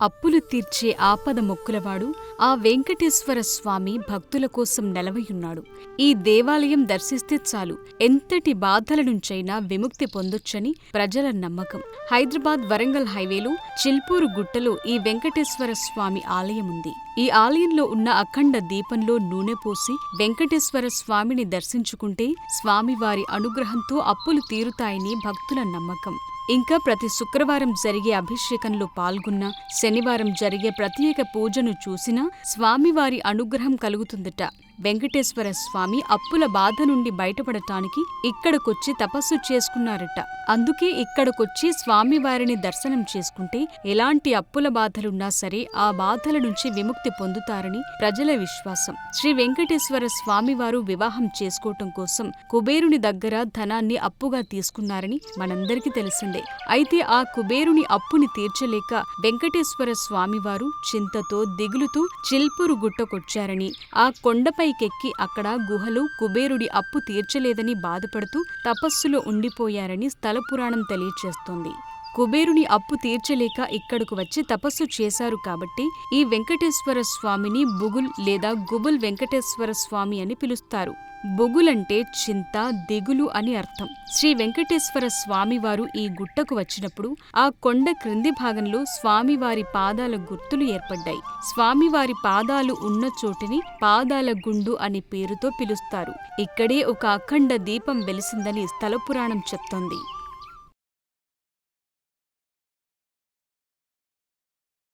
అప్పులు తీర్చే ఆపద మొక్కులవాడు ఆ వెంకటేశ్వర స్వామి భక్తుల కోసం నెలవయున్నాడు. ఈ దేవాలయం దర్శిస్తే చాలు ఎంతటి బాధల నుంచైనా విముక్తి పొందొచ్చని ప్రజల నమ్మకం. హైదరాబాద్ వరంగల్ హైవేలో చిల్పూరు గుట్టలో ఈ వెంకటేశ్వర స్వామి ఆలయముంది. ఈ ఆలయంలో ఉన్న అఖండ దీపంలో నూనె పోసి వెంకటేశ్వర స్వామిని దర్శించుకుంటే స్వామివారి అనుగ్రహంతో అప్పులు తీరుతాయని భక్తుల నమ్మకం. ఇంకా ప్రతి శుక్రవారం జరిగే అభిషేకంలో పాల్గొన్నా, శనివారం జరిగే ప్రత్యేక పూజను చూసినా స్వామివారి అనుగ్రహం కలుగుతుందట. వెంకటేశ్వర స్వామి అప్పుల బాధ నుండి బయటపడటానికి ఇక్కడకొచ్చి తపస్సు చేసుకున్నారట. అందుకే ఇక్కడకొచ్చి స్వామివారిని దర్శనం చేసుకుంటే ఎలాంటి అప్పుల బాధలున్నా సరే ఆ బాధల నుంచి విముక్తి పొందుతారని ప్రజల విశ్వాసం. శ్రీ వెంకటేశ్వర స్వామివారు వివాహం చేసుకోవటం కోసం కుబేరుని దగ్గర ధనాన్ని అప్పుగా తీసుకున్నారని మనందరికీ తెలిసిందే. అయితే ఆ కుబేరుని అప్పుని తీర్చలేక వెంకటేశ్వర స్వామివారు చింతతో దిగులుతూ చిల్పూరు గుట్టకొచ్చారని, ఆ కొండపైకెక్కి అక్కడ గుహలో కుబేరుడి అప్పు తీర్చలేదని బాధపడుతూ తపస్సులో ఉండిపోయారని స్థల పురాణం తెలియచేస్తోంది. కుబేరుని అప్పు తీర్చలేక ఇక్కడకు వచ్చి తపస్సు చేశారు కాబట్టి ఈ వెంకటేశ్వర స్వామిని బుగుల్ లేదా గుబుల్ వెంకటేశ్వర స్వామి అని పిలుస్తారు. బుగులంటే చింత, దిగులు అని అర్థం. శ్రీ వెంకటేశ్వర స్వామివారు ఈ గుట్టకు వచ్చినప్పుడు ఆ కొండ క్రింది భాగంలో స్వామివారి పాదాల గుర్తులు ఏర్పడ్డాయి. స్వామివారి పాదాలు ఉన్న చోటిని పాదాల గుండు అనే పేరుతో పిలుస్తారు. ఇక్కడే ఒక అఖండ దీపం వెలిసిందని స్థల పురాణం చెప్తోంది.